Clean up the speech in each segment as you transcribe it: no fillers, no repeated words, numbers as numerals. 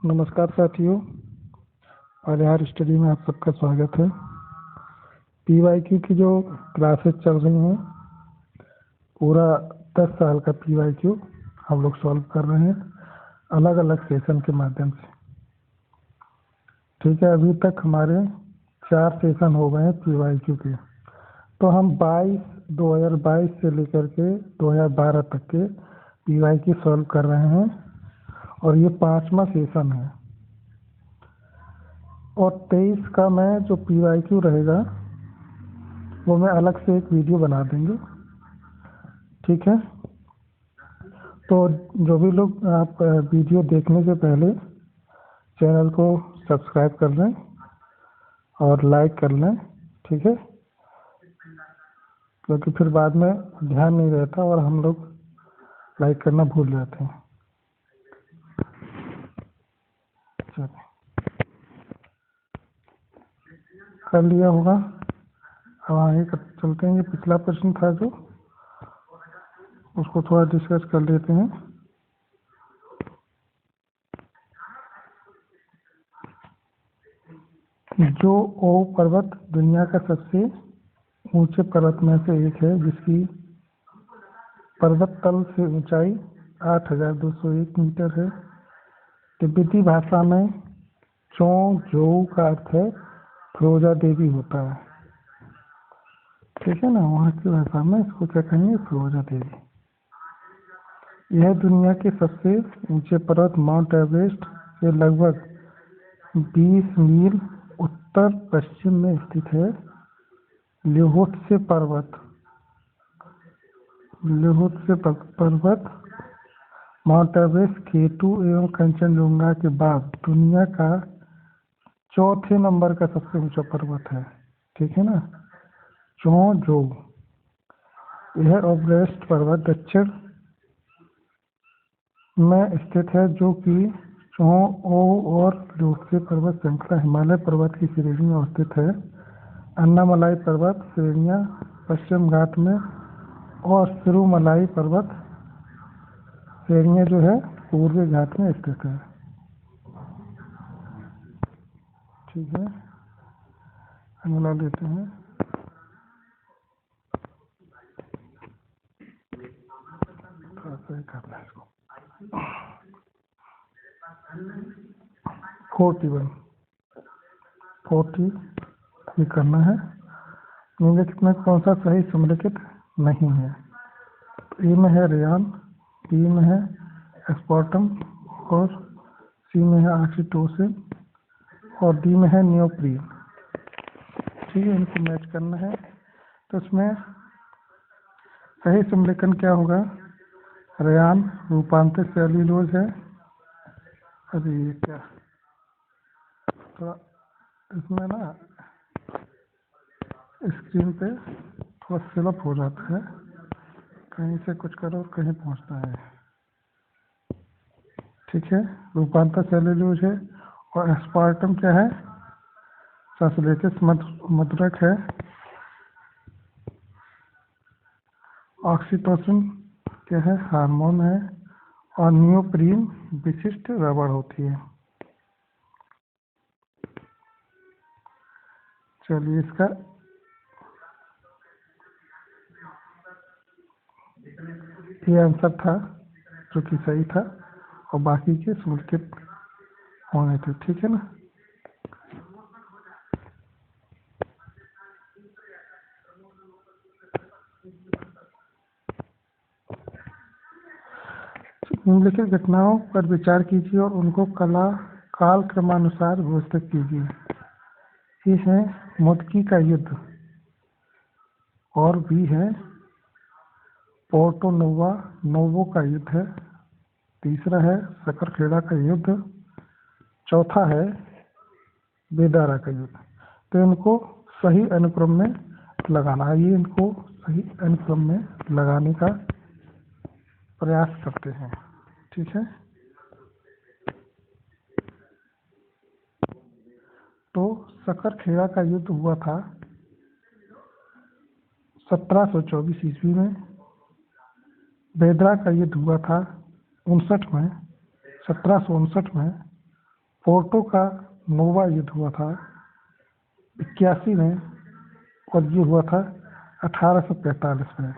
नमस्कार साथियों, आधार स्टडी में आप सबका स्वागत है। पीवाईक्यू की जो क्लासेस चल रही हैं, पूरा 10 साल का पीवाईक्यू हम लोग सॉल्व कर रहे हैं अलग अलग सेशन के माध्यम से। ठीक है, अभी तक हमारे 4 सेशन हो गए हैं पीवाईक्यू के। तो हम 2022 से लेकर के 2012 तक के पीवाईक्यू सॉल्व कर रहे हैं और ये 5वां सेशन है। और 23 का मैं जो पीवाईक्यू रहेगा वो मैं अलग से एक वीडियो बना देंगे। ठीक है, तो जो भी लोग आप वीडियो देखने से पहले चैनल को सब्सक्राइब कर लें और लाइक कर लें। ठीक है, क्योंकि फिर बाद में ध्यान नहीं रहता और हम लोग लाइक करना भूल जाते हैं। चलिए, कर लिया होगा। अब आगे चलते हैं। ये पिछला प्रश्न था जो उसको थोड़ा डिस्कस कर लेते हैं। जो ओ पर्वत दुनिया का सबसे ऊंचे पर्वत में से एक है, जिसकी पर्वत तल से ऊंचाई 8,201 मीटर है। तिब्बती भाषा में चो जो का अर्थ है फिरोजा देवी होता है। ठीक है ना, वहाँ की भाषा में इसको क्या कहेंगे, फिरोजा देवी। यह दुनिया के सबसे ऊंचे पर्वत माउंट एवरेस्ट के लगभग 20 मील उत्तर पश्चिम में स्थित है। ल्होत्से पर्वत माउंट एवरेस्ट, केटू एवं कंचनजंगा के बाद दुनिया का चौथे नंबर का सबसे ऊंचा पर्वत है। ठीक है ना, चो। यह एवरेस्ट पर्वत दक्षिण में स्थित है, जो कि ओ और ल्होत्से पर्वत श्रृंखला हिमालय पर्वत की श्रेणी में स्थित है। अन्नामलाई पर्वत श्रेणियां पश्चिम घाट में और सिरुमलाई पर्वत श्रेणियां जो है पूर्वी घाट में स्थित है। ठीक है, अगला लेते हैं। थोड़ा सा करना है इसको। 40 ये करना है। निम्नलिखित में कौन सा सही सम्मिलित नहीं है? ए में है रेयान, बी में है एस्पार्टम और सी में है ऑक्सीटोसिन और डी में है नियोप्रीन। ठीक है, इनको मैच करना है। तो इसमें सही सम्मिलन क्या होगा? रेयान रूपांतरित सेल्यूलोज है। अरे ये क्या, थोड़ा इसमें ना स्क्रीन पे थोड़ा स्लिप हो जाता है, कहीं से कुछ करो और कहीं पहुंचता है। ठीक है, रूपांतर सेल्यूलोज है और एस्पार्टम क्या है? संश्लेषित मधुरक है। ऑक्सीटोसिन क्या है? हार्मोन है। और नियोप्रीन विशिष्ट रबड़ होती है। चलिए, इसका ये आंसर था जो कि सही था और बाकी के सम्मिलित होने थे। ठीक है ना, निम्नलिखित घटनाओं पर विचार कीजिए और उनको काल क्रमानुसार व्यवस्थित कीजिए। ये है मुदकी का युद्ध और बी है पोर्टो नोवो का युद्ध है। तीसरा है सकरखेड़ा का युद्ध। चौथा है बेदारा का युद्ध। तो इनको सही अनुक्रम में लगाना है। ये इनको सही अनुक्रम में लगाने का प्रयास करते हैं। ठीक है, तो सकरखेड़ा का युद्ध हुआ था 1724 ईस्वी में। बेदरा का युद्ध हुआ था 1759 में। पोर्टो का नोवा युद्ध हुआ था 81 में, और ये हुआ था 1845 में।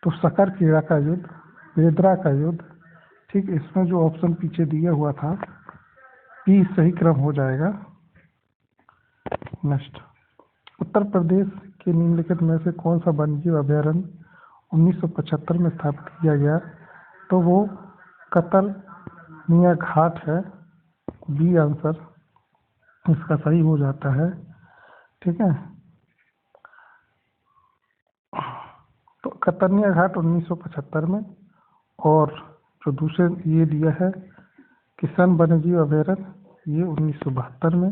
तो सकरखेड़ा का युद्ध, बेदरा का युद्ध, ठीक, इसमें जो ऑप्शन पीछे दिया हुआ था पी सही क्रम हो जाएगा। नेक्स्ट, उत्तर प्रदेश के निम्नलिखित में से कौन सा वन्यजीव अभयारण्य 1975 में स्थापित किया गया? तो वो कतरनिया घाट है। बी आंसर इसका सही हो जाता है। ठीक है, तो कतरनिया घाट 1975 में, और जो दूसरे ये दिया है किशन वन्यजीव अभयारण्य ये 1972 में,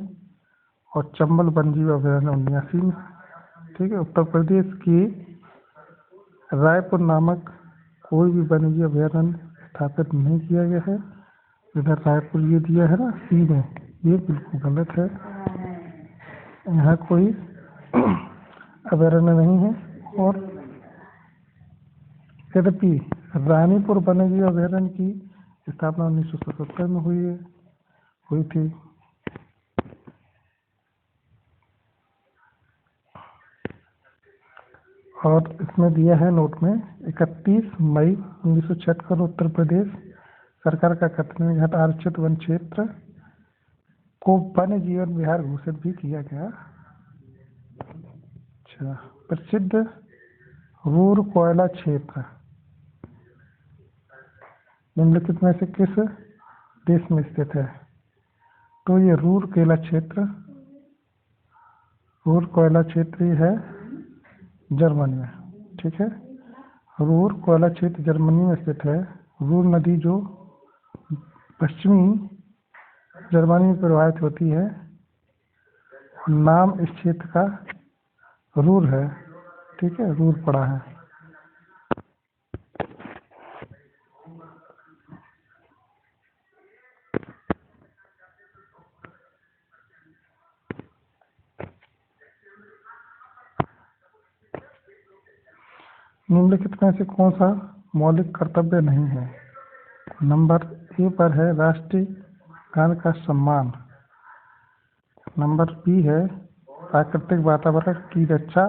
और चंबल वन्यजीव अभयारण्य 79 में। ठीक है, उत्तर प्रदेश की रायपुर नामक कोई भी वन्यजीव अभयारण्य स्थापित नहीं किया गया है। इधर रायपुर ये दिया है ना सी में, ये बिल्कुल गलत है। यहाँ कोई अभयारण्य नहीं है। और यद्यपि रानीपुर वन्यजीव अभयारण्य की स्थापना 1977 में हुई थी। और इसमें दिया है नोट में 31 मई 1976 उत्तर प्रदेश सरकार का कतरनी घाट आरक्षित वन क्षेत्र को वन्य जीवन विहार घोषित भी किया गया। अच्छा, प्रसिद्ध रूर कोयला क्षेत्र निम्नलिखित में से किस देश में स्थित है? तो ये रूर कोयला क्षेत्र है जर्मनी में। ठीक है, रूर कोयला क्षेत्र जर्मनी में स्थित है। रूर नदी जो पश्चिमी जर्मनी में प्रवाहित होती है, नाम इस क्षेत्र का रूर है। ठीक है, रूर पड़ा है। निम्नलिखित में से कौन सा मौलिक कर्तव्य नहीं है? नंबर ए पर है राष्ट्रीय गान का सम्मान। नंबर बी है प्राकृतिक वातावरण की रक्षा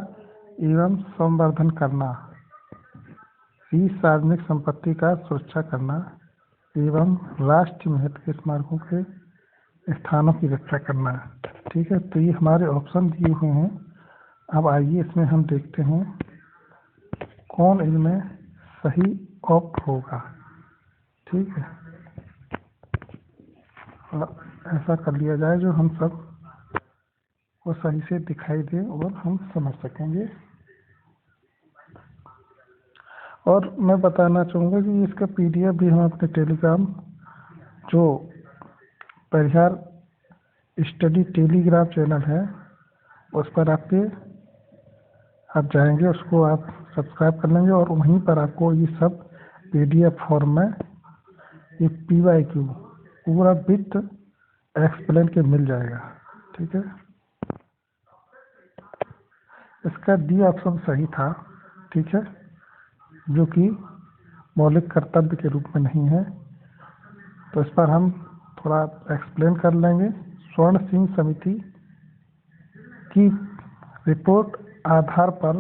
एवं संवर्धन करना। सी सार्वजनिक संपत्ति का सुरक्षा करना एवं राष्ट्रीय महत्व के स्मारकों के स्थानों की रक्षा करना। ठीक है, तो ये हमारे ऑप्शन दिए हुए हैं। अब आइए इसमें हम देखते हैं कौन इनमें सही ऑप्ट होगा। ठीक है, ऐसा कर लिया जाए जो हम सब को सही से दिखाई दे और हम समझ सकेंगे। और मैं बताना चाहूँगा कि इसका पीडीएफ भी हम अपने टेलीग्राम जो परिहार स्टडी टेलीग्राम चैनल है उस पर आप जाएंगे, उसको आप सब्सक्राइब कर लेंगे और वहीं पर आपको ये सब पीडीएफ फॉर्म में ये PYQ पूरा विथ एक्सप्लेन के मिल जाएगा। ठीक है, इसका डी ऑप्शन सही था। ठीक है, जो कि मौलिक कर्तव्य के रूप में नहीं है। तो इस पर हम थोड़ा एक्सप्लेन कर लेंगे। स्वर्ण सिंह समिति की रिपोर्ट आधार पर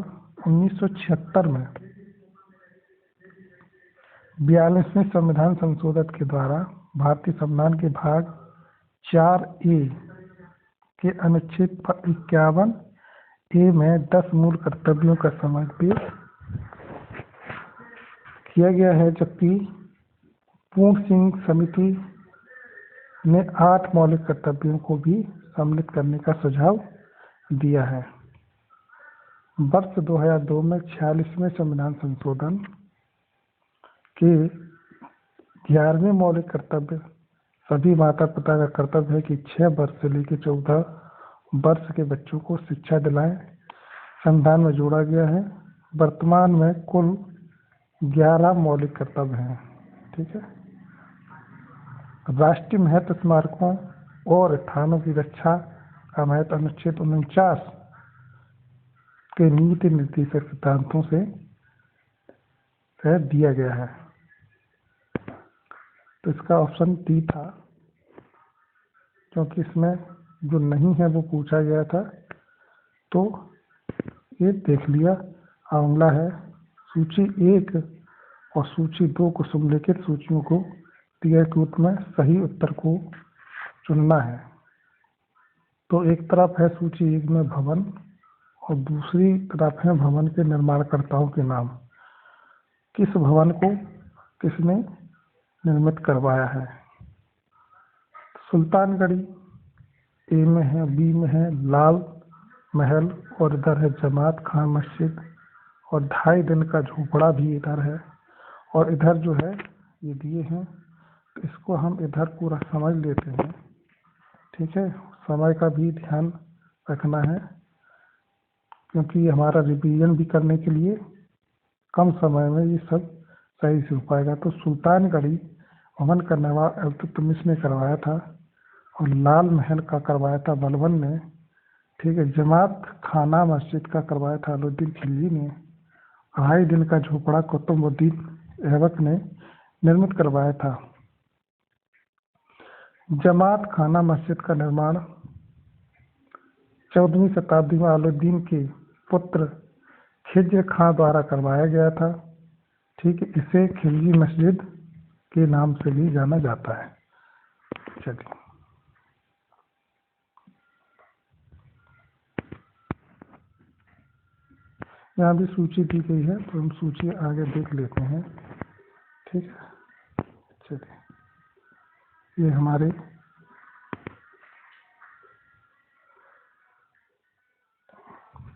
1976 में 42वें संविधान संशोधन के द्वारा भारतीय संविधान के भाग 4A के अनुच्छेद 51A में 10 मूल कर्तव्यों का समावेश किया गया है, जबकि पूर्ण सिंह समिति ने 8 मौलिक कर्तव्यों को भी सम्मिलित करने का सुझाव दिया है। वर्ष 2002 में 46वें संविधान संशोधन के 11वें मौलिक कर्तव्य सभी माता पिता का कर्तव्य है कि 6 वर्ष से लेकर 14 वर्ष के बच्चों को शिक्षा दिलाएं, संविधान में जोड़ा गया है। वर्तमान में कुल 11 मौलिक कर्तव्य हैं। ठीक है, राष्ट्रीय महत्व स्मारकों और स्थानों की रक्षा का महत्व अनुच्छेद 49 के नीति निर्देशक सिद्धांतों से दिया गया है। तो इसका ऑप्शन डी था। क्योंकि इसमें जो नहीं है वो पूछा गया था, तो ये देख लिया। अगला है सूची 1 और सूची 2 को समलिखित सूचियों को दिए के रूप में सही उत्तर को चुनना है। तो एक तरफ है सूची 1 में भवन और दूसरी तरफ है भवन के निर्माणकर्ताओं के नाम। किस भवन को किसने निर्मित करवाया है? सुल्तानगढ़ी ए में है, बी में है लाल महल, और इधर है जमात खान मस्जिद, और 2.5 दिन का झोपड़ा भी इधर है, और इधर जो है ये दिए हैं, तो इसको हम इधर पूरा समझ लेते हैं। ठीक है, समय का भी ध्यान रखना है क्योंकि हमारा रिवीजन भी करने के लिए कम समय में ये सब सही से हो पाएगा। तो सुल्तानगढ़ी भवन का निर्माण इल्तुतमिश ने करवाया था और लाल महल का करवाया था बलबन ने। ठीक है, जमात खाना मस्जिद का करवाया था अलाउद्दीन खिलजी ने। 2.5 दिन का झोपड़ा कुतुबुद्दीन ऐबक ने निर्मित करवाया था। जमात खाना मस्जिद का निर्माण 14वीं शताब्दी में अलाउद्दीन के पुत्र खिज्र खां द्वारा करवाया गया था। ठीक है, इसे खिलजी मस्जिद के नाम से भी जाना जाता है। चलिए, यहाँ भी सूची दी गई है तो हम सूची आगे देख लेते हैं। ठीक है, चलिए, ये हमारे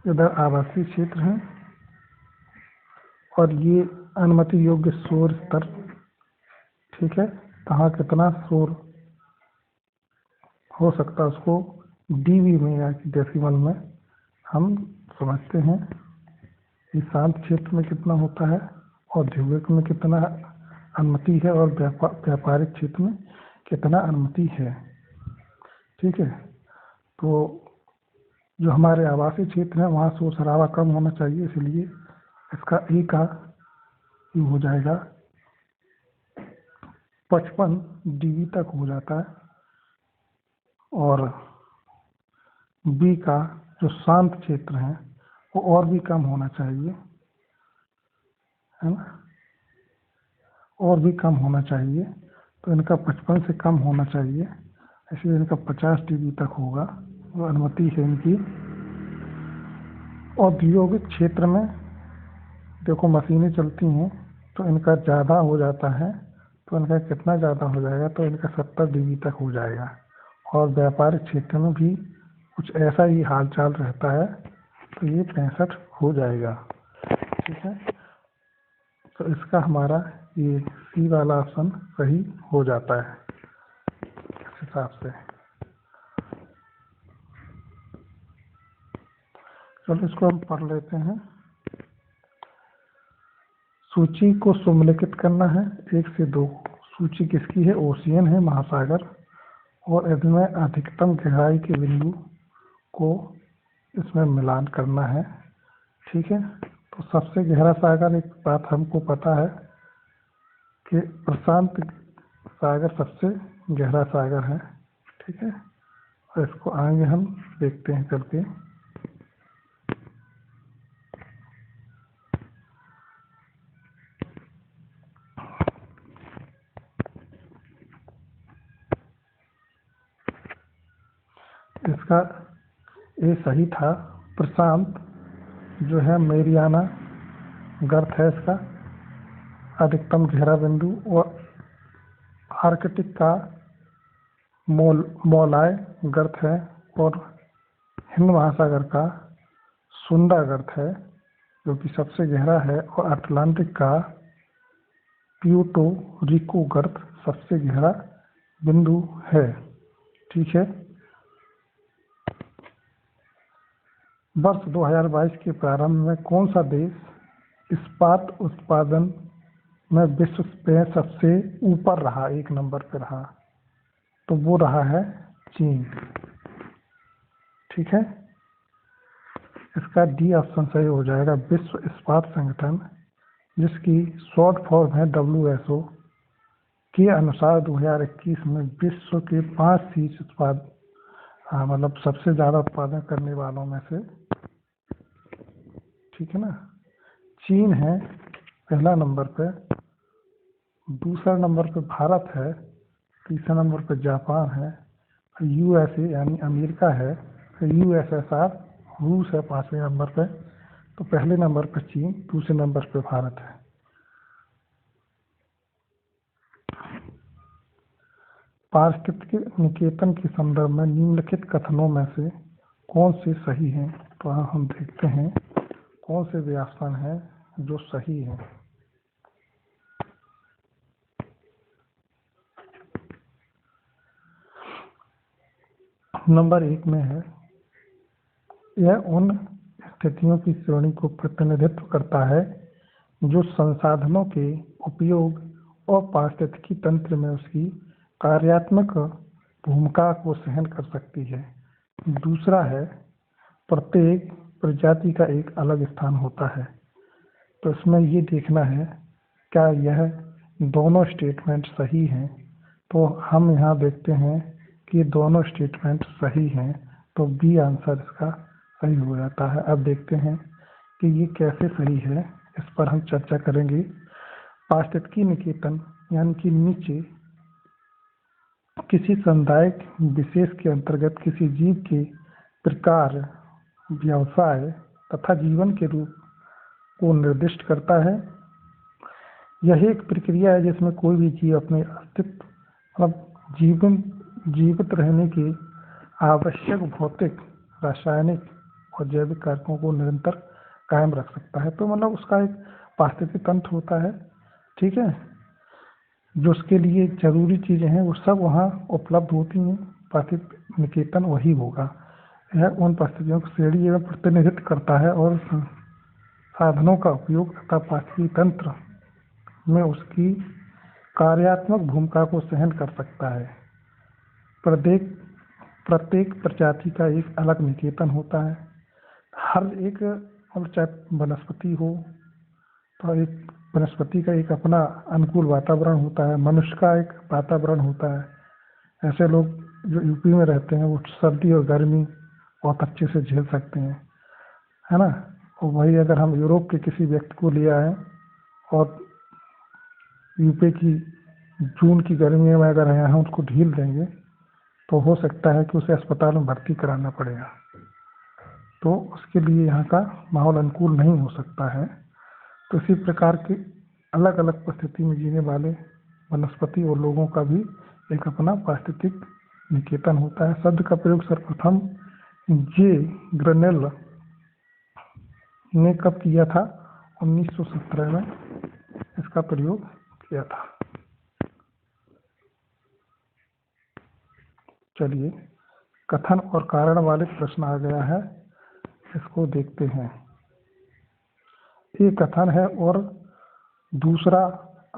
इधर आवासीय क्षेत्र हैं और ये अनुमति योग्य शोर स्तर। ठीक है, कहाँ कितना शोर हो सकता है उसको डीबी में या डेसिमल में हम समझते हैं। ये शांत क्षेत्र में कितना होता है, औद्योगिक में कितना अनुमति है और व्यापारिक क्षेत्र में कितना अनुमति है। ठीक है, तो जो हमारे आवासीय क्षेत्र है वहाँ शोर शराबा कम होना चाहिए, इसलिए इसका ए का ये हो जाएगा 55 डीबी तक हो जाता है, और बी का जो शांत क्षेत्र है वो और भी कम होना चाहिए, है ना, और भी कम होना चाहिए। तो इनका 55 से कम होना चाहिए, इसलिए इनका 50 डीबी तक होगा, वो अनुमति है इनकी। औद्योगिक क्षेत्र में देखो मशीनें चलती हैं तो इनका ज़्यादा हो जाता है, तो इनका कितना ज़्यादा हो जाएगा, तो इनका 70 डीबी तक हो जाएगा। और व्यापारिक क्षेत्र में भी कुछ ऐसा ही हाल चाल रहता है, तो ये 65 हो जाएगा। ठीक है, तो इसका हमारा ये सी वाला ऑप्शन सही हो जाता है इस हिसाब से। चलो इसको हम पढ़ लेते हैं। सूची को समलिखित करना है 1 से 2। सूची किसकी है? ओशियन है, महासागर, और इसमें अधिकतम गहराई के बिंदु को इसमें मिलान करना है। ठीक है, तो सबसे गहरा सागर, एक बात हमको पता है कि प्रशांत सागर सबसे गहरा सागर है। ठीक है, और इसको आगे हम देखते हैं करके। इसका ये सही था। प्रशांत जो है मेरियाना गर्त है इसका अधिकतम गहरा बिंदु, और आर्कटिक का मोलाय गर्त है, और हिंद महासागर का सुंडा गर्त है जो कि सबसे गहरा है, और अटलांटिक का प्यूर्टो रिको गर्त सबसे गहरा बिंदु है। ठीक है, वर्ष 2022 के प्रारंभ में कौन सा देश इस्पात उत्पादन में विश्व में सबसे ऊपर रहा, 1 नंबर पर रहा? तो वो रहा है चीन। ठीक है, इसका डी ऑप्शन सही हो जाएगा। विश्व इस्पात संगठन, जिसकी शॉर्ट फॉर्म है WSO, के अनुसार 2021 में विश्व के 5 शीर्ष मतलब सबसे ज़्यादा उत्पादन करने वालों में से, ठीक है ना, चीन है पहला नंबर पे, दूसरा नंबर पे भारत है, तीसरा नंबर पे जापान है, यूएसए यानी अमेरिका है, यूएसएसआर रूस है 5वें नंबर पे। तो पहले नंबर पे चीन, दूसरे नंबर पे भारत है। पारिस्थितिक निकेतन के संदर्भ में निम्नलिखित कथनों में से कौन से सही हैं? तो हम देखते हैं कौन से व्याख्यान हैं जो सही हैं। नंबर 1 में है, यह उन स्थितियों की श्रेणी को प्रतिनिधित्व करता है जो संसाधनों के उपयोग और पारिस्थितिकी तंत्र में उसकी कार्यात्मक भूमिका को सहन कर सकती है। दूसरा है, प्रत्येक प्रजाति का एक अलग स्थान होता है। तो इसमें ये देखना है क्या यह दोनों स्टेटमेंट सही हैं। तो हम यहाँ देखते हैं कि दोनों स्टेटमेंट सही हैं, तो बी आंसर इसका सही हो जाता है। अब देखते हैं कि ये कैसे सही है, इस पर हम चर्चा करेंगे। पारिस्थितिकी निकेतन यानी कि नीचे किसी समुदाय विशेष के अंतर्गत किसी जीव के प्रकार, व्यवसाय तथा जीवन के रूप को निर्दिष्ट करता है। यह एक प्रक्रिया है जिसमें कोई भी जीव अपने अस्तित्व मतलब जीवित रहने के आवश्यक भौतिक, रासायनिक और जैविक कारकों को निरंतर कायम रख सकता है। तो मतलब उसका एक पारिस्थितिक तंत्र होता है, ठीक है, जो उसके लिए जरूरी चीजें हैं वो सब वहाँ उपलब्ध होती हैं। पारिस्थितिक निकेतन वही होगा। यह उन परिस्थितियों की श्रेणी में प्रतिनिधित्व करता है और साधनों का उपयोग तथा पारिस्थितिकी तंत्र में उसकी कार्यात्मक भूमिका को सहन कर सकता है। प्रत्येक प्रजाति का एक अलग निकेतन होता है। हर एक, चाहे वनस्पति हो तो एक वनस्पति का एक अपना अनुकूल वातावरण होता है, मनुष्य का एक वातावरण होता है। ऐसे लोग जो यूपी में रहते हैं वो सर्दी और गर्मी बहुत अच्छे से झेल सकते हैं, है ना। और वही अगर हम यूरोप के किसी व्यक्ति को ले आए और यूपी की जून की गर्मी में अगर यहाँ उसको ढील देंगे तो हो सकता है कि उसे अस्पताल में भर्ती कराना पड़ेगा। तो उसके लिए यहाँ का माहौल अनुकूल नहीं हो सकता है। तो इसी प्रकार के अलग अलग परिस्थिति में जीने वाले वनस्पति और लोगों का भी एक अपना पारिस्थितिक निकेतन होता है। शब्द का प्रयोग सर्वप्रथम जे ग्रेनेल ने कब किया था? 1917 में इसका प्रयोग किया था। चलिए, कथन और कारण वाले प्रश्न आ गया है, इसको देखते हैं। ये कथन है और दूसरा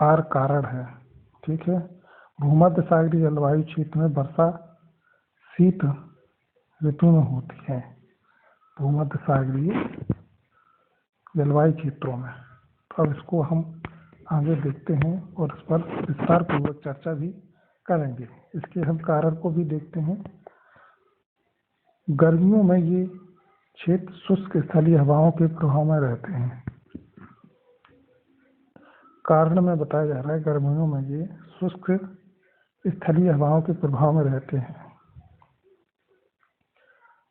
आर कारण है, ठीक है। भूमध्य सागरीय जलवायु क्षेत्र में वर्षा शीत ऋतु में होती है। भूमध्य सागरीय जलवायु क्षेत्रों में। तो अब इसको हम आगे देखते हैं और इस पर विस्तार पूर्वक चर्चा भी करेंगे। इसके हम कारण को भी देखते हैं। गर्मियों में ये क्षेत्र शुष्क स्थलीय हवाओं के प्रभाव में रहते हैं। कारण में बताया जा रहा है गर्मियों में ये शुष्क स्थलीय हवाओं के प्रभाव में रहते हैं।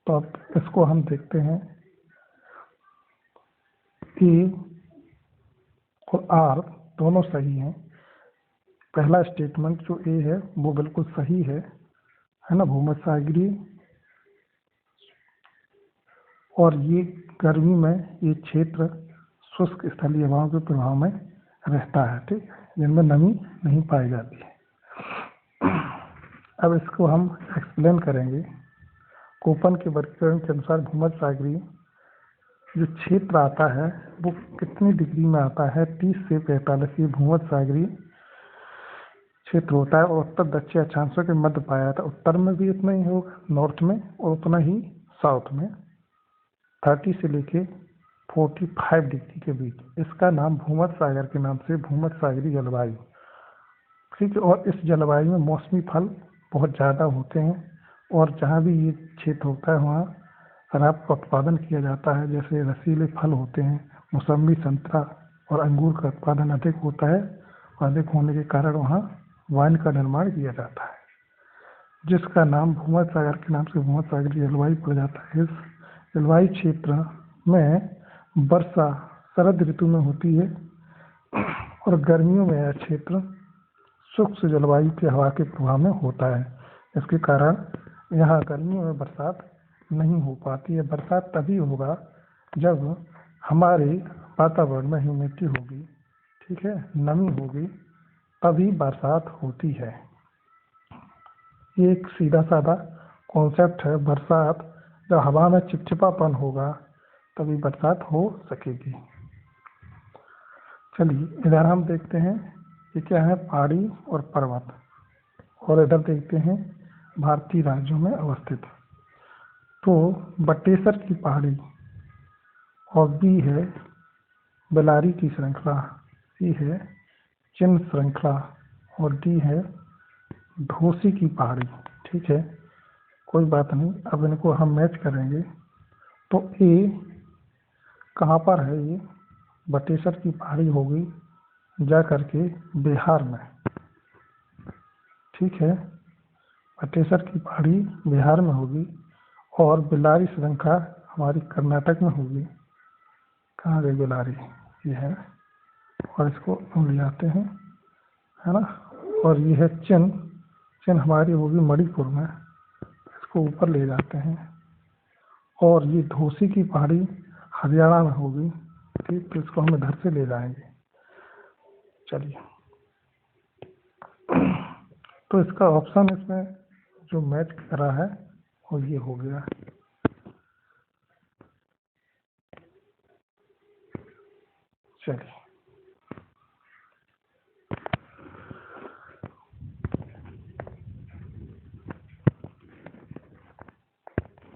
तो अब इसको हम देखते हैं कि और आर दोनों सही हैं। पहला स्टेटमेंट जो ए है वो बिल्कुल सही है ना। भूमध्य सागरीय और ये गर्मी में ये क्षेत्र शुष्क स्थलीय हवाओं के प्रभाव में रहता है, ठीक है, जिनमें नमी नहीं पाई जाती है। अब इसको हम एक्सप्लेन करेंगे। कोपन के वर्गीकरण के अनुसार भूमध्य सागरीय जो क्षेत्र आता है वो कितनी डिग्री में आता है? 30 से 45। ये भूमध्य सागरीय क्षेत्र होता है और उत्तर दक्षिण अक्षांशों के मध्य पाया जाता है। उत्तर में भी उतना ही होगा, नॉर्थ में, और उतना ही साउथ में 30 से लेके 45 डिग्री के बीच। इसका नाम भूमध्य सागर के नाम से भूमध्य सागरीय जलवायु ठीक है। और इस जलवायु में मौसमी फल बहुत ज़्यादा होते हैं, और जहाँ भी ये क्षेत्र होता है वहाँ शराब का उत्पादन किया जाता है। जैसे रसीले फल होते हैं, मौसम्बी, संतरा और अंगूर का उत्पादन अधिक होता है, और अधिक होने के कारण वहाँ वाइन का निर्माण किया जाता है, जिसका नाम भूमध्य सागर के नाम से भूमध्य सागरीय जलवायु पड़ जाता है। इस जलवायु क्षेत्र में वर्षा शरद ऋतु में होती है, और गर्मियों में यह क्षेत्र शुष्क जलवायु की हवा के प्रभाव में होता है। इसके कारण यहाँ गर्मियों में बरसात नहीं हो पाती है। बरसात तभी होगा जब हमारे वातावरण में ह्यूमिडिटी होगी, ठीक है, नमी होगी, तभी बरसात होती है। ये एक सीधा साधा कॉन्सेप्ट है। बरसात जब हवा में चिपचिपापन होगा तभी बरसात हो सकेगी। चलिए इधर हम देखते हैं ये क्या है, पहाड़ी और पर्वत, और इधर देखते हैं भारतीय राज्यों में अवस्थित। तो बटेसर की पहाड़ी, और बी है बेलारी की श्रृंखला, सी है चिन्ह श्रृंखला, और डी है ढोसी की पहाड़ी। ठीक है, कोई बात नहीं, अब इनको हम मैच करेंगे। तो ए कहाँ पर है, ये बटेसर की पहाड़ी होगी जा करके बिहार में। ठीक है, बटेसर की पहाड़ी बिहार में होगी, और बेलारी श्रृंखला हमारी कर्नाटक में होगी। कहाँ गई बेलारी, ये है, और इसको हम ले जाते हैं, है ना। और ये है चिन्ह हमारी होगी मणिपुर में, इसको ऊपर ले जाते हैं। और ये ढोसी की पहाड़ी हरियाणा में होगी। ठीक, तो इसको हम इधर से ले जाएंगे। चलिए, तो इसका ऑप्शन इसमें जो मैच करा है वो ये हो गया। चलिए,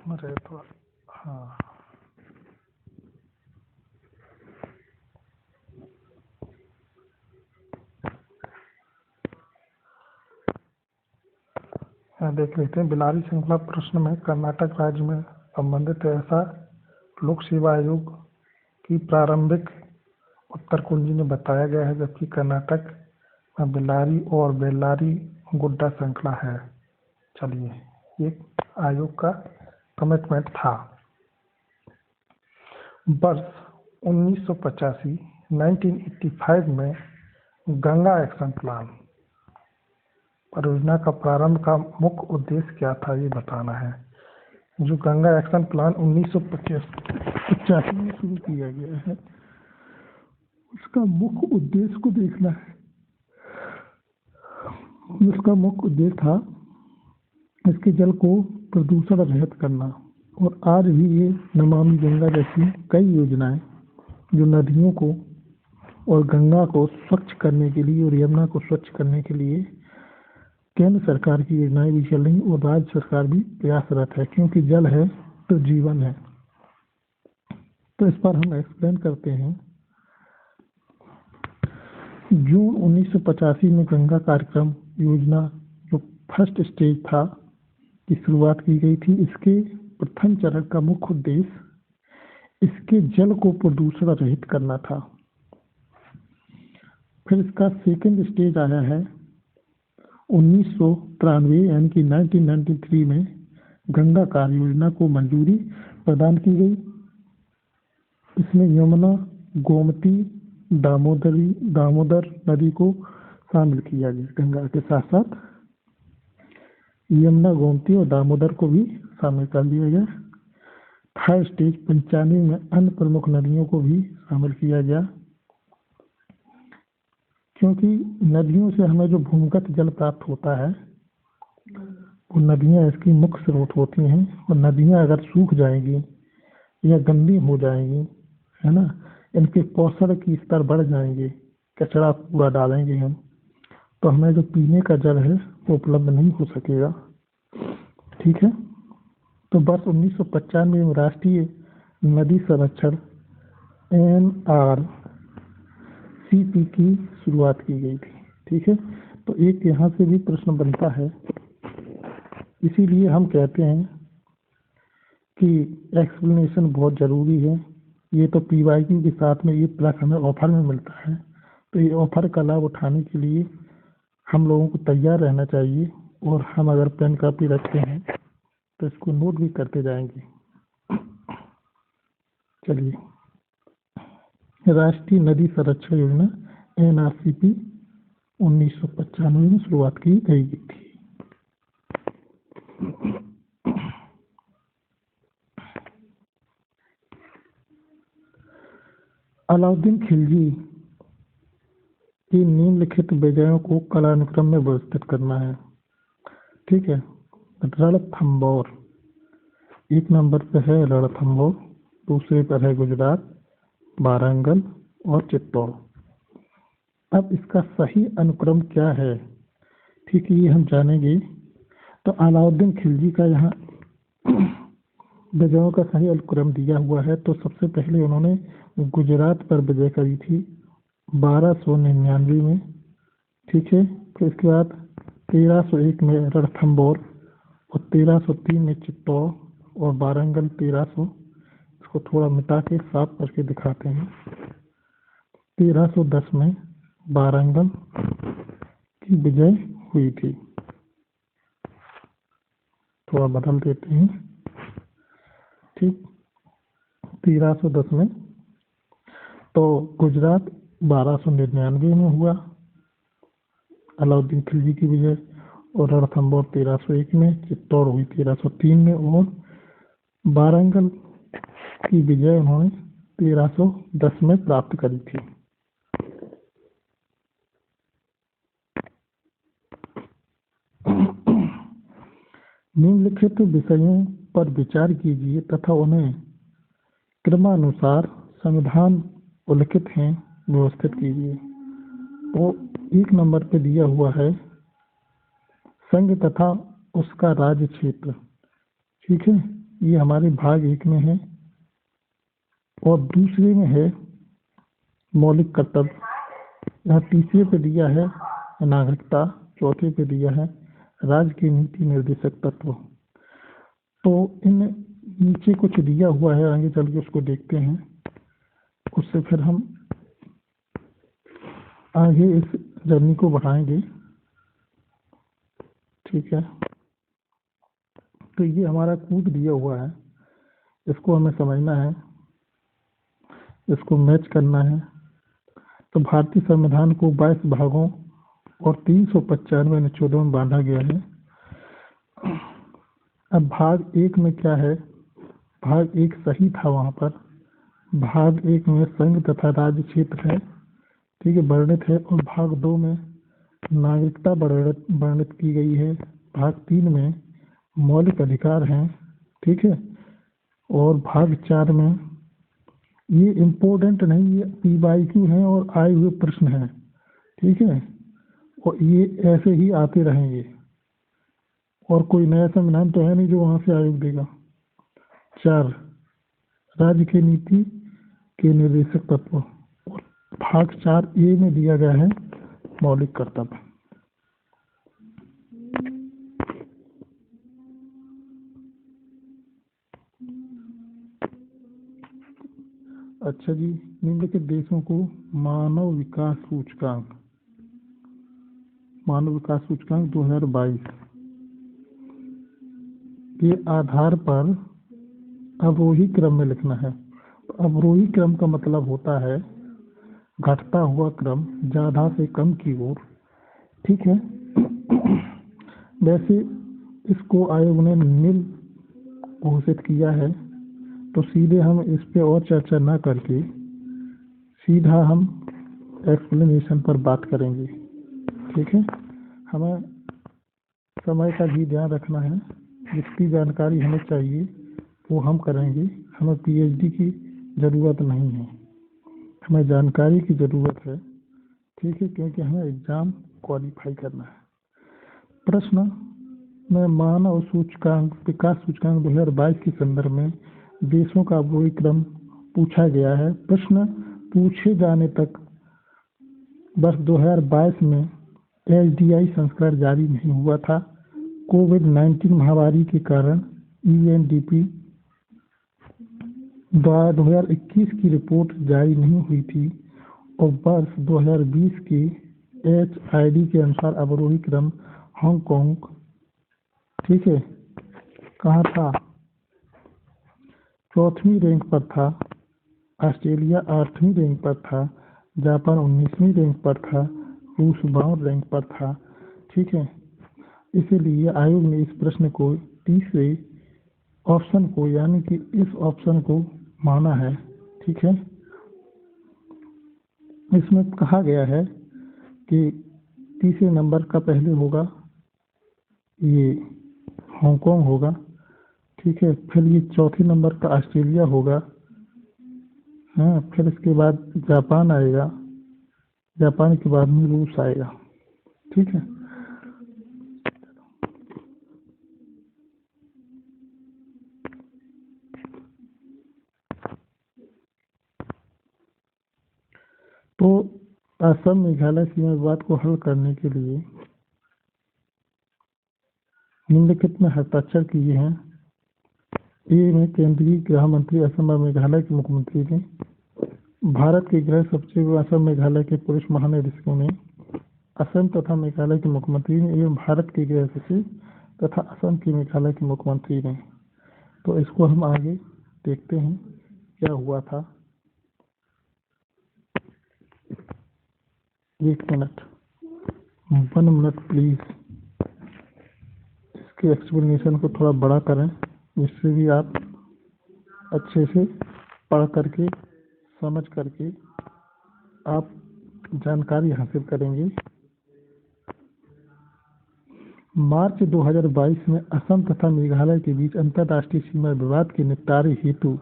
अरे तो हाँ, यहाँ देख लेते हैं। बेलारी श्रृंखला प्रश्न में कर्नाटक राज्य में संबंधित ऐसा लोक सेवा आयोग की प्रारंभिक उत्तर कुंजी में बताया गया है, जबकि कर्नाटक में बेलारी और बेल्लारी गुड्डा श्रृंखला है। चलिए, ये आयोग का कमिटमेंट था। वर्ष 1985 1985 में गंगा एक्शन प्लान परियोजना का प्रारंभ का मुख्य उद्देश्य क्या था, ये बताना है। जो गंगा एक्शन प्लान 1985 में शुरू किया गया है, उसका मुख्य उद्देश्य को देखना है। उसका मुख्य उद्देश्य था इसके जल को प्रदूषण रहित करना, और आज भी ये नमामि गंगा जैसी कई योजनाएं जो नदियों को और गंगा को स्वच्छ करने के लिए और यमुना को स्वच्छ करने के लिए केंद्र सरकार की योजनाएं भी चल रही, और राज्य सरकार भी प्रयासरत है, क्योंकि जल है तो जीवन है। तो इस पर हम एक्सप्लेन करते हैं। जून 1985 में गंगा कार्यक्रम योजना जो फर्स्ट स्टेज था की शुरुआत की गई थी। इसके प्रथम चरण का मुख्य उद्देश्य इसके जल को प्रदूषण रहित करना था। फिर इसका सेकंड स्टेज आया है 1993 यानी कि 1993 में गंगा कार्य योजना को मंजूरी प्रदान की गई। इसमें यमुना, गोमती, दामोदर नदी को शामिल किया गया। गंगा के साथ साथ यमुना, गोमती और दामोदर को भी शामिल कर लिया गया। थर्ड स्टेज 95 में अन्य प्रमुख नदियों को भी शामिल किया गया, क्योंकि नदियों से हमें जो भूमिगत जल प्राप्त होता है वो नदियाँ इसकी मुख्य स्रोत होती हैं, और नदियाँ अगर सूख जाएंगी या गंदी हो जाएंगी, है ना, इनके पोषण की स्तर बढ़ जाएंगे, कचरा कूड़ा डालेंगे हम, तो हमें जो पीने का जल है वो उपलब्ध नहीं हो सकेगा। ठीक है, तो वर्ष 1995 में राष्ट्रीय नदी संरक्षण NRCP की शुरुआत की गई थी। ठीक है, तो एक यहाँ से भी प्रश्न बनता है। इसीलिए हम कहते हैं कि एक्सप्लेनेशन बहुत ज़रूरी है। ये तो पीवाईक्यू के साथ में ये प्लस हमें ऑफर में मिलता है, तो ये ऑफर का लाभ उठाने के लिए हम लोगों को तैयार रहना चाहिए। और हम अगर पेन कॉपी रखते हैं तो इसको नोट भी करते जाएंगे। चलिए, राष्ट्रीय नदी संरक्षण योजना NRCP 1995 में शुरुआत की गई थी। अलाउद्दीन खिलजी की निम्नलिखित विजयों को कालानुक्रम में व्यवस्थित करना है। ठीक है, रणथंभौर एक नंबर पे है, रणथंभौर दूसरे पर है गुजरात, वारंगल और चित्तौड़। अब इसका सही अनुक्रम क्या है, ठीक है, ये हम जानेंगे। तो अलाउद्दीन खिलजी का यहाँ विजयों का सही अनुक्रम दिया हुआ है। तो सबसे पहले उन्होंने गुजरात पर विजय करी थी 1299 में। ठीक है, फिर इसके बाद 1301 में रणथंभौर और 1303 में चित्तौड़ और वारंगल 1300। इसको थोड़ा मिटा के साफ करके दिखाते हैं। 1310 में वारंगल की विजय हुई थी। थोड़ा बदल देते हैं। ठीक, 1310 में तो गुजरात 1299 में हुआ अलाउद्दीन खिलजी की विजय, और रणथंभौर 1301 में, चित्तौड़ हुई 1303 में, और वारंगल की विजय उन्होंने 1310 में प्राप्त करी थी। निम्नलिखित विषयों पर विचार कीजिए तथा उन्हें क्रमानुसार संविधान उल्लिखित हैं व्यवस्थित कीजिए। तो एक नंबर पे दिया हुआ है संघ तथा उसका राज्य क्षेत्र। ठीक है, ये हमारे भाग 1 में है, और दूसरे में है मौलिक कर्तव्य। यहाँ तीसरे पे दिया है नागरिकता, चौथे पे दिया है राज्य की नीति निर्देशक तत्व। तो इन नीचे कुछ दिया हुआ है, आगे चल के उसको देखते हैं, उससे फिर हम आगे इस जर्नी को बढ़ाएंगे। ठीक है, तो ये हमारा कूद दिया हुआ है, इसको हमें समझना है, इसको मैच करना है। तो भारतीय संविधान को 22 भागों और 395 अनुच्छेदों में बांधा गया है। अब भाग 1 में क्या है, भाग 1 सही था वहाँ पर। भाग 1 में संघ तथा राज्य क्षेत्र है, ठीक है, वर्णित है, और भाग 2 में नागरिकता वर्णित की गई है। भाग 3 में मौलिक अधिकार हैं, ठीक है, और भाग 4 में ये इम्पोर्टेंट नहीं, ये पीवाईक्यू हैं और आए हुए प्रश्न हैं। ठीक है, और ये ऐसे ही आते रहेंगे, और कोई नया संविधान तो है नहीं जो वहाँ से आयोग देगा। 4 राज्य की नीति के निर्देशक तत्व, और भाग 4A में दिया गया है मौलिक कर्तव्य। अच्छा जी, निम्नलिखित देशों को मानव विकास सूचकांक 2022 के आधार पर अवरोही क्रम में लिखना है। तो अवरोही क्रम का मतलब होता है घटता हुआ क्रम, ज्यादा से कम की ओर। ठीक है, वैसे इसको आयोग ने नील घोषित किया है, तो सीधे हम इस पे और चर्चा ना करके सीधा हम एक्सप्लेनेशन पर बात करेंगे। ठीक है, हमें समय का भी ध्यान रखना है, जितनी जानकारी हमें चाहिए वो हम करेंगे। हमें PhD की ज़रूरत नहीं है, हमें जानकारी की ज़रूरत है। ठीक है, क्योंकि हमें एग्ज़ाम क्वालिफाई करना है। प्रश्न में मानव सूचकांक विकास सूचकांक 2022 के संदर्भ में देशों का अवरोही क्रम पूछा गया है। प्रश्न पूछे जाने तक वर्ष 2022 में एसडीआई संस्करण जारी नहीं हुआ था। कोविड-19 महामारी के कारण यूएनडीपी द्वारा 2021 की रिपोर्ट जारी नहीं हुई थी और वर्ष 2020 के एचआईडी के अनुसार अवरोही क्रम हांगकांग, ठीक है, कहाँ था, 4वीं रैंक पर था। ऑस्ट्रेलिया 8वीं रैंक पर था। जापान 19वीं रैंक पर था। रूस 52 रैंक पर था। ठीक है, इसीलिए आयोग ने इस प्रश्न को तीसरे ऑप्शन को यानी कि इस ऑप्शन को माना है। ठीक है, इसमें कहा गया है कि तीसरे नंबर का पहले होगा ये हांगकांग होगा। ठीक है, फिर ये चौथे नंबर का ऑस्ट्रेलिया होगा। हाँ, फिर इसके बाद जापान आएगा। जापान के बाद में रूस आएगा। ठीक है, तो असम मेघालय सीमा विवाद को हल करने के लिए निम्नलिखित में हस्ताक्षर किए हैं। ए में केंद्रीय गृह मंत्री असम और मेघालय के मुख्यमंत्री ने, भारत के गृह सचिव असम मेघालय के पुलिस महानिदेशकों ने, असम तथा मेघालय के मुख्यमंत्री ने एवं भारत के गृह सचिव तथा असम के मेघालय के मुख्यमंत्री ने। तो इसको हम आगे देखते हैं क्या हुआ था। 1 मिनट, 1 मिनट प्लीज। इसके एक्सप्लेनेशन को थोड़ा बड़ा करें जिससे भी आप अच्छे से पढ़ करके समझ करके आप जानकारी हासिल करेंगे। मार्च 2022 में असम तथा मेघालय के बीच अंतर्राष्ट्रीय सीमा विवाद के निपटारे हेतु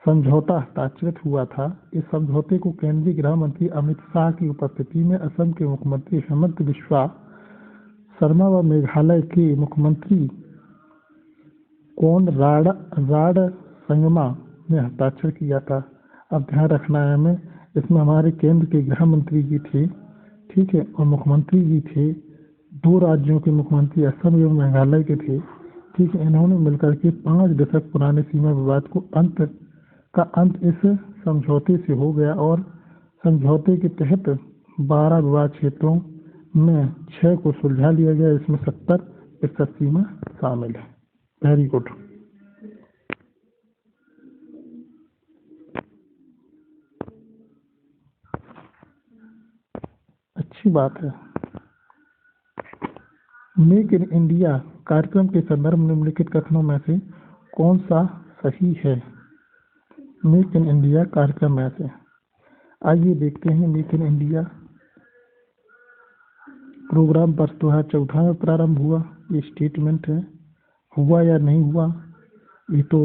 समझौता हस्ताक्षरित हुआ था। इस समझौते को केंद्रीय गृह मंत्री अमित शाह की उपस्थिति में असम के मुख्यमंत्री हेमंत बिस्वा शर्मा व मेघालय के मुख्यमंत्री कोनराड संगमा ने हस्ताक्षर किया था। अब ध्यान रखना है हमें, इसमें हमारे केंद्र के गृह मंत्री जी थे, ठीक है, और मुख्यमंत्री जी थे। 2 राज्यों के मुख्यमंत्री असम एवं मेघालय के थे। ठीक है, इन्होंने मिलकर के 5 दशक पुराने सीमा विवाद को अंत इस समझौते से हो गया और समझौते के तहत 12 विवाद क्षेत्रों में 6 को सुलझा लिया गया। इसमें 70% सीमा शामिल है। Very good. अच्छी बात है। मेक इन इंडिया कार्यक्रम के संदर्भ में निम्नलिखित कथनों में से कौन सा सही है? मेक इन इंडिया कार्यक्रम में से आइए देखते हैं। मेक इन इंडिया प्रोग्राम वर्ष 2014 में प्रारंभ हुआ। ये स्टेटमेंट है। हुआ या नहीं हुआ ये तो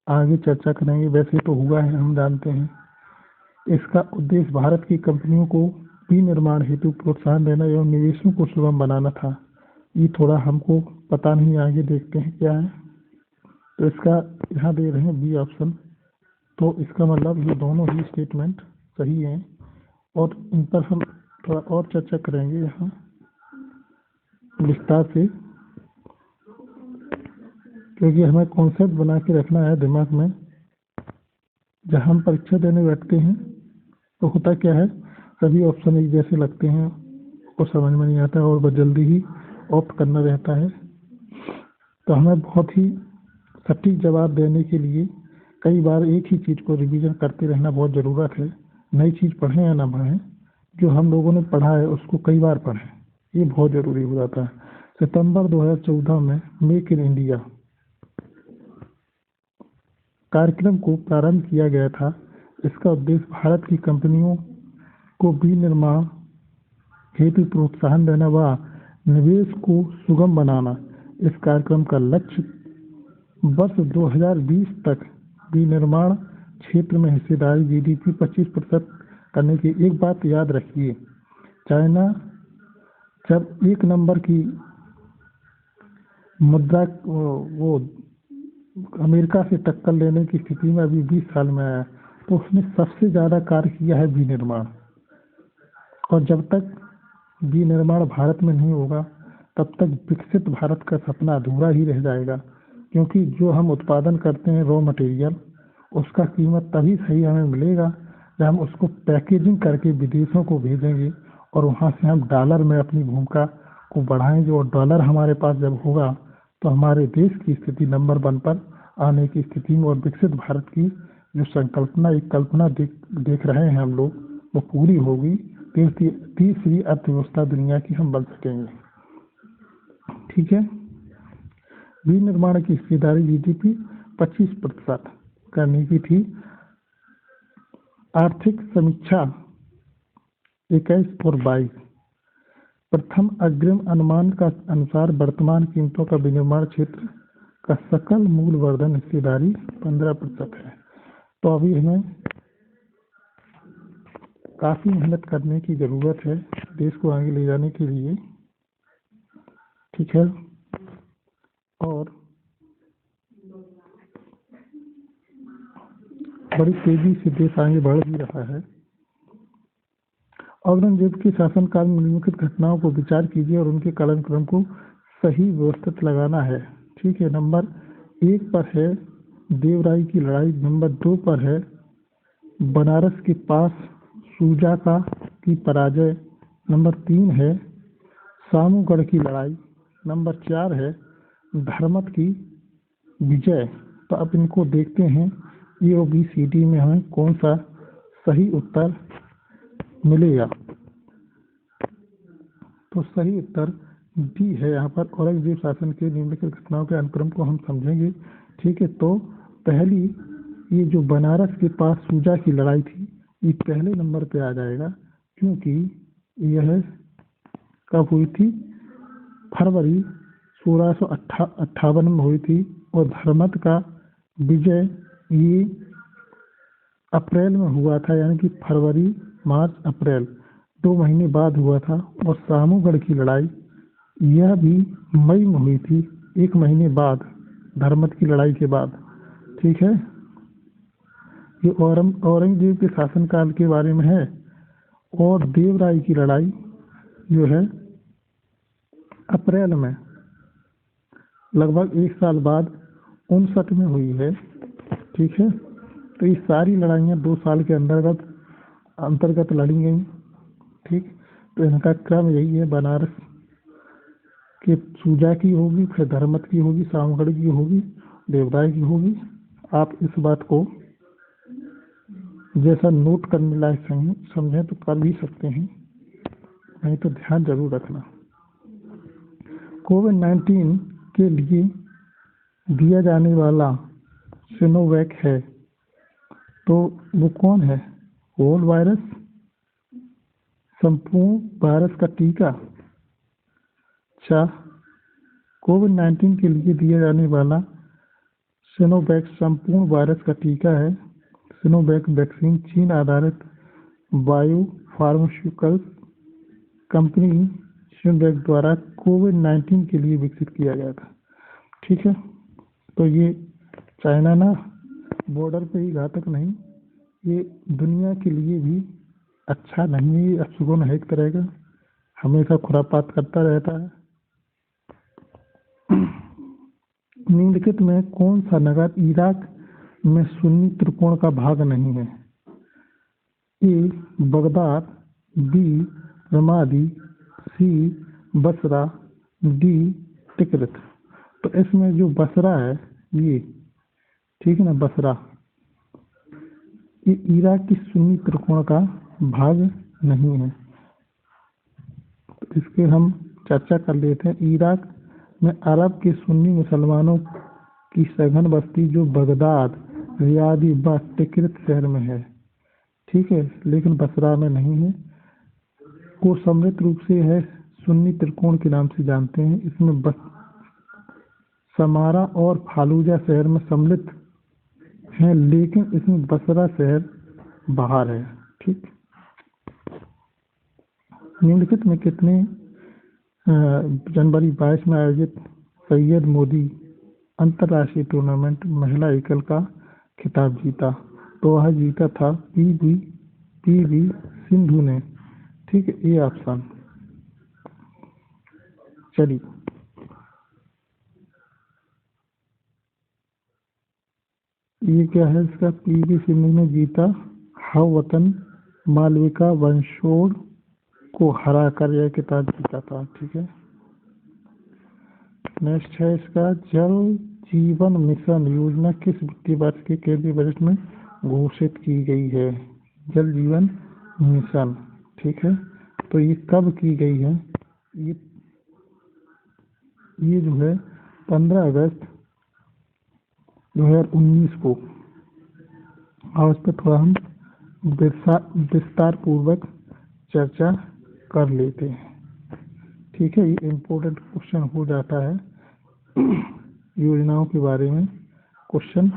आगे चर्चा करेंगे। वैसे तो हुआ है, हम जानते हैं। इसका उद्देश्य भारत की कंपनियों को विनिर्माण हेतु प्रोत्साहन देना एवं निवेशों को सुगम बनाना था। ये थोड़ा हमको पता नहीं, आगे देखते हैं क्या है। तो इसका यहाँ दे रहे हैं बी ऑप्शन। तो इसका मतलब ये दोनों ही स्टेटमेंट सही हैं और इन पर हम थोड़ा और चर्चा करेंगे यहाँ विस्तार से, क्योंकि हमें कॉन्सेप्ट बना के रखना है दिमाग में। जब हम परीक्षा देने बैठते हैं तो होता क्या है, सभी ऑप्शन एक जैसे लगते हैं, को समझ में नहीं आता और बस जल्दी ही ऑप्ट करना रहता है। तो हमें बहुत ही सटीक जवाब देने के लिए कई बार एक ही चीज़ को रिवीजन करते रहना बहुत ज़रूरत है। नई चीज़ पढ़ें या ना पढ़ें, जो हम लोगों ने पढ़ा है उसको कई बार पढ़ें, ये बहुत ज़रूरी हो जाता है। सितंबर 2014 में मेक इन इंडिया कार्यक्रम को प्रारंभ किया गया था। इसका उद्देश्य भारत की कंपनियों को विनिर्माण हेतु प्रोत्साहन देना व निवेश को सुगम बनाना। इस कार्यक्रम का लक्ष्य वर्ष 2020 तक विनिर्माण क्षेत्र में हिस्सेदारी जीडीपी 25% करने की। एक बात याद रखिए, चाइना जब 1 नंबर की मुद्रा वो अमेरिका से टक्कर लेने की स्थिति में अभी 20 साल में आया, तो उसने सबसे ज़्यादा कार्य किया है विनिर्माण। और जब तक विनिर्माण भारत में नहीं होगा तब तक विकसित भारत का सपना अधूरा ही रह जाएगा, क्योंकि जो हम उत्पादन करते हैं रॉ मटेरियल, उसका कीमत तभी सही हमें मिलेगा जब हम उसको पैकेजिंग करके विदेशों को भेजेंगे और वहाँ से हम डॉलर में अपनी भूमिका को बढ़ाएंगे, और डॉलर हमारे पास जब होगा तो हमारे देश की स्थिति नंबर 1 पर आने की स्थिति में, और विकसित भारत की जो संकल्पना एक कल्पना देख रहे हैं हम लोग, वो पूरी होगी। तीसरी अर्थव्यवस्था दुनिया की हम बन सकेंगे। ठीक है। विनिर्माण की हिस्सेदारी जीडीपी 25% करने की थी। आर्थिक समीक्षा 21 और 22। प्रथम अग्रिम अनुमान का अनुसार वर्तमान कीमतों का विनिर्माण क्षेत्र का सकल मूल वर्धन हिस्सेदारी 15% है। तो अभी हमें काफी मेहनत करने की जरूरत है देश को आगे ले जाने के लिए। ठीक है। और बड़ी तेजी से देश आगे बढ़ भी रहा है। औरंगजेब के शासनकाल में निम्नलिखित घटनाओं को विचार कीजिए और उनके कालक्रम को सही व्यवस्थित लगाना है। ठीक है। नंबर 1 पर है देवराय की लड़ाई। नंबर 2 पर है बनारस के पास सुजाका की पराजय। नंबर 3 है सामूगढ़ की लड़ाई। नंबर 4 है धर्मत की विजय। तो अब इनको देखते हैं ABCD में हमें कौन सा सही उत्तर मिलेगा। तो सही उत्तर डी है। यहाँ पर औरंगजेब शासन के निम्नलिखित घटनाओं के अनुक्रम को हम समझेंगे। ठीक है। तो पहली ये जो बनारस के पास सुजा की लड़ाई थी, ये पहले नंबर पे आ जाएगा, क्योंकि यह कब हुई थी? फरवरी 1658 में हुई थी। और धर्मत का विजय ये अप्रैल में हुआ था, यानी कि फरवरी, मार्च, अप्रैल 2 महीने बाद हुआ था। और सामूगढ़ की लड़ाई यह भी मई में हुई थी, 1 महीने बाद, धर्मत की लड़ाई के बाद। ठीक है। ये औरंगजेब के शासनकाल के बारे में है। और देवराय की लड़ाई जो है अप्रैल में, लगभग 1 साल बाद 59 में हुई है। ठीक है। तो ये सारी लड़ाइयाँ 2 साल के अंतर्गत लड़ी गई। ठीक। तो इनका क्रम यही है, बनारस के सुजा की होगी, फिर धर्मत की होगी, सामगढ़ की होगी, देवराय की होगी। आप इस बात को जैसा नोट करने लायक समझें तो कर भी सकते हैं, नहीं तो ध्यान जरूर रखना। कोविड-19 के लिए दिया जाने वाला सिनोवैक है, तो वो कौन है? होल वायरस, संपूर्ण वायरस का टीका। अच्छा, कोविड-19 के लिए दिया जाने वाला सिनोवैक संपूर्ण वायरस का टीका है। सिनोवैक वैक्सीन चीन आधारित बायो फार्मास्यूटिकल्स कंपनी सिनोवैक द्वारा कोविड-19 के लिए विकसित किया गया था। ठीक है। तो ये चाइना ना बॉर्डर पे ही घातक नहीं, ये दुनिया के लिए भी अच्छा नहीं है। ये अपशगुन है एक तरह का, हमेशा खुरापात करता रहता है। निम्नलिखित में कौन सा नगर इराक में सुन्नी त्रिकोण का भाग नहीं है? ए बगदाद, बी रमादी, सी बसरा, डी तिकरित। तो इसमें जो बसरा है ये, ठीक है ना, बसरा ये इराक की सुन्नी त्रिकोण का भाग नहीं है। तो इसके हम चर्चा कर लेते हैं। इराक में अरब के सुन्नी मुसलमानों की सघन बस्ती जो बगदाद, रियादी व तिकरित शहर में है। ठीक है। लेकिन बसरा में नहीं है। को सम्मिलित रूप से है सुन्नी त्रिकोण के नाम से जानते हैं। इसमें समारा और फालूजा शहर में सम्मिलित हैं, लेकिन इसमें बसरा शहर बाहर है। ठीक। निम्नलिखित में कितने जनवरी 22 में आयोजित सैयद मोदी अंतर्राष्ट्रीय टूर्नामेंट महिला एकल का खिताब जीता? तो वह जीता था पीवी सिंधु ने। ठीक है। A option. चलिए, ये क्या है इसका, पीवी सिंधु ने जीता हव वतन मालविका वंशोड़ को हरा कर यह खिताब जीता था। ठीक है, नेक्स्ट है इसका, जल जीवन मिशन योजना किस वित्तीय वर्ष के केंद्रीय बजट में घोषित की गई है। जल जीवन मिशन, ठीक है, तो ये कब की गई है, ये जो है 15 अगस्त 2019 को। और उस पर थोड़ा हम विस्तार पूर्वक चर्चा कर लेते हैं। ठीक है, ये इम्पोर्टेंट क्वेश्चन हो जाता है, योजनाओं के बारे में क्वेश्चन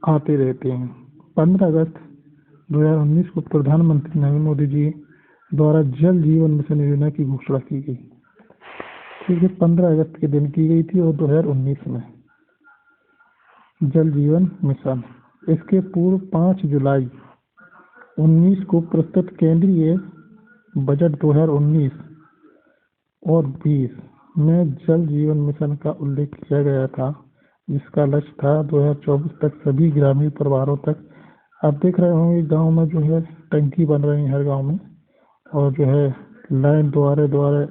आते रहते हैं। 15 अगस्त 2019 को प्रधानमंत्री नरेंद्र मोदी जी द्वारा जल जीवन मिशन योजना की घोषणा की गई। ठीक है, 15 अगस्त के दिन की गई थी और 2019 में जल जीवन मिशन। इसके पूर्व 5 जुलाई 19 को प्रस्तुत केंद्रीय बजट 2019 और 20 में जल जीवन मिशन का उल्लेख किया गया था, जिसका लक्ष्य था 2024 तक सभी ग्रामीण परिवारों तक। आप देख रहे होंगे गांव में जो है टंकी बन रही है हर गांव में, और जो है लाइन द्वारे द्वारे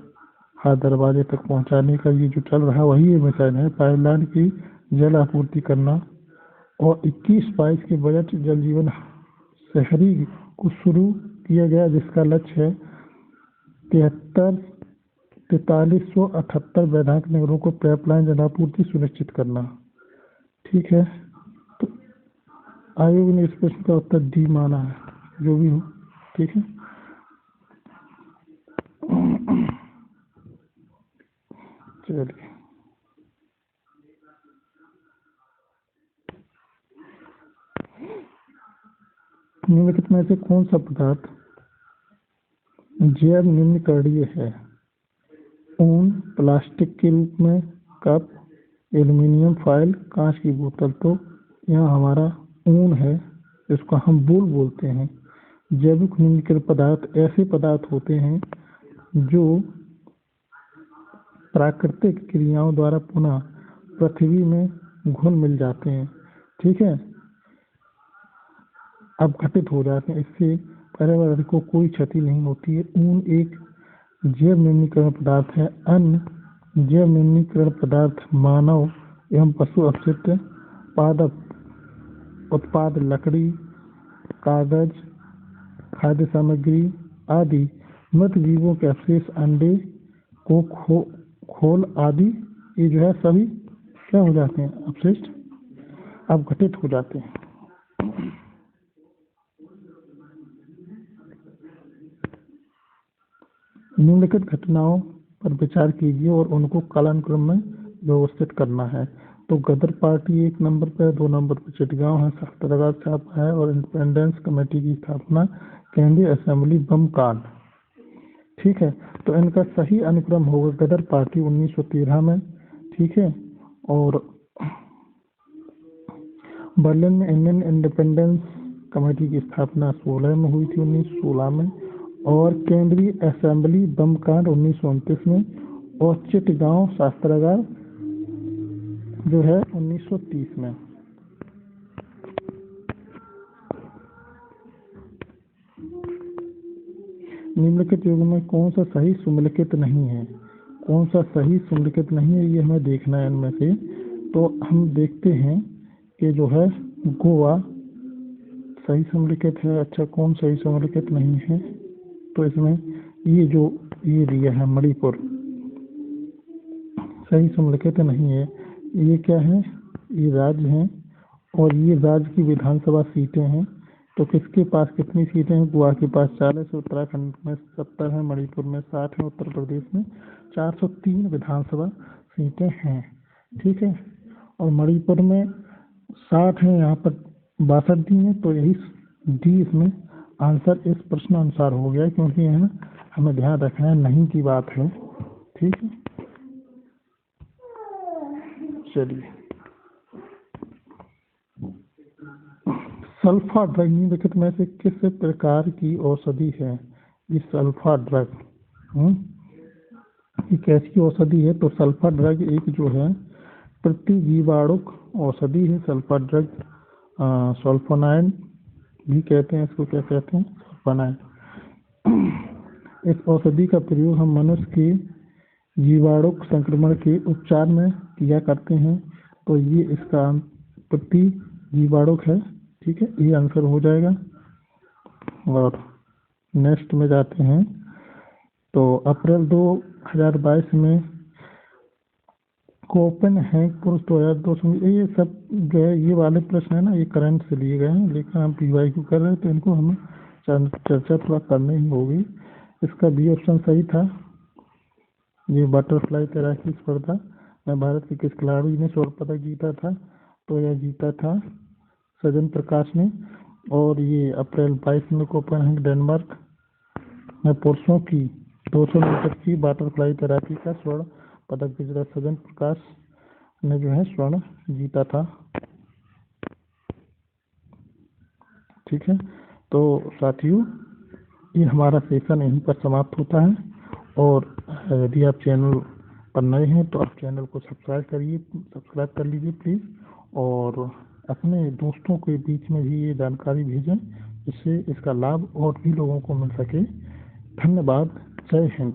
हर दरवाजे तक पहुंचाने का ये जो चल रहा है वही मिशन है, पाइपलाइन की जल आपूर्ति करना। और 21-22 के बजट जल जीवन शहरी को शुरू किया गया, जिसका लक्ष्य है 43,478 वैधानिक नगरों को पाइपलाइन जलापूर्ति सुनिश्चित करना। ठीक है, तो आयोग ने इस प्रश्न का उत्तर डी माना है, जो भी हो। ठीक है, चलिए, निम्नलिखित में से कौन सा पदार्थ जैव निम्नकरणीय है। ऊन, प्लास्टिक के रूप में कप, एल्युमिनियम फॉयल, कांच की बोतल। तो यहाँ हमारा ऊन है, इसको हम वूल बोलते हैं। जैविक निम्नकरण पदार्थ ऐसे पदार्थ होते हैं जो प्राकृतिक क्रियाओं द्वारा पुनः पृथ्वी में घुल मिल जाते हैं। ठीक है, अपघटित हो जाते हैं, इससे पर्यावरण को कोई क्षति नहीं होती है। ऊन एक जैव निम्नीकरण पदार्थ है। अन्य जैव निम्नीकरण पदार्थ मानव एवं पशु अपशिष्ट पादप उत्पाद, लकड़ी, कागज, खाद्य सामग्री आदि, मृत जीवों के अवशेष, अंडे को खोल आदि, ये जो है सभी क्या हो जाते हैं, अपशिष्ट अपघटित हो जाते हैं। निम्नलिखित घटनाओं पर विचार कीजिए और उनको कालानुक्रम में व्यवस्थित करना है। तो गदर पार्टी 1 नंबर पर, 2 नंबर पर चिटगांव है, शास्त्रागार छापा है, और इंडिपेंडेंस कमेटी की स्थापना, केंद्रीय असेंबली बम कांड। ठीक है, तो इनका सही अनुक्रम होगा गदर पार्टी 1913 में। ठीक है, और बर्लिन में इंडियन इंडिपेंडेंस कमेटी की स्थापना 16 में हुई थी, 1916 में। और केंद्रीय असेंबली बम कांड 1929 में। और चिटगांव शास्त्रागार जो है 1930 में। निम्नलिखित युग में कौन सा सही सुमेलित नहीं है। कौन सा सही सुमेलित नहीं है, ये हमें देखना है इनमें से। तो हम देखते हैं कि जो है गोवा सही सुमेलित है। अच्छा, कौन सही सुमेलित नहीं है, तो इसमें ये जो ये दिया है मणिपुर सही सुमेलित नहीं है। ये क्या है, ये राज्य हैं और ये राज्य की विधानसभा सीटें हैं। तो किसके पास कितनी सीटें हैं, गोवा के पास 40, उत्तराखंड में 70 है, मणिपुर में 60 है, उत्तर प्रदेश में 403 विधानसभा सीटें हैं। ठीक है, और मणिपुर में 60 है, यहाँ पर 62 दी है। तो यही डी इसमें आंसर इस प्रश्न अनुसार हो गया, क्योंकि है ना हमें ध्यान रखना है, नहीं की बात है। ठीक है, चलिए, सल्फा ड्रग निम्नलिखित में से किस प्रकार की औषधि है। ये सल्फा ड्रग एक ऐसी औषधि है, तो सल्फा ड्रग एक जो है प्रतिजीवाणुक औषधि है। सल्फा ड्रग सल्फोनाइड भी कहते हैं इसको, क्या कहते हैं, सल्फोनाइड। इस औषधि का प्रयोग हम मनुष्य के जीवाणु संक्रमण के उपचार में किया करते हैं। तो ये इसका प्रतिजीवाणुक है। ठीक है, ये आंसर हो जाएगा। और नेक्स्ट में जाते हैं। तो अप्रैल 2022 में कोपेनहेगन पुरुष 2002 ये सब जो है, ये वाले प्रश्न है ना, ये करंट से लिए गए हैं, लेकिन हम PYQ कर रहे हैं तो इनको हमें चर्चा थोड़ा करनी ही होगी। इसका बी ऑप्शन सही था। ये बटरफ्लाई तैराकी स्पर्धा में भारत के किस खिलाड़ी ने स्वर्ण पदक जीता था? तो यह जीता था सजन प्रकाश ने। और ये अप्रैल 22 में कोपेनहेगन डेनमार्क में पुरुषों की 200 मीटर की बटरफ्लाई तैराकी का स्वर्ण पदक विजेता सजन प्रकाश ने जो है स्वर्ण जीता था। ठीक है, तो साथियों ये हमारा सेशन यहीं पर समाप्त होता है। और यदि आप चैनल पर नए हैं तो आप चैनल को सब्सक्राइब कर लीजिए प्लीज़। और अपने दोस्तों के बीच में भी ये जानकारी भेजें, जिससे इसका लाभ और भी लोगों को मिल सके। धन्यवाद। जय हिंद।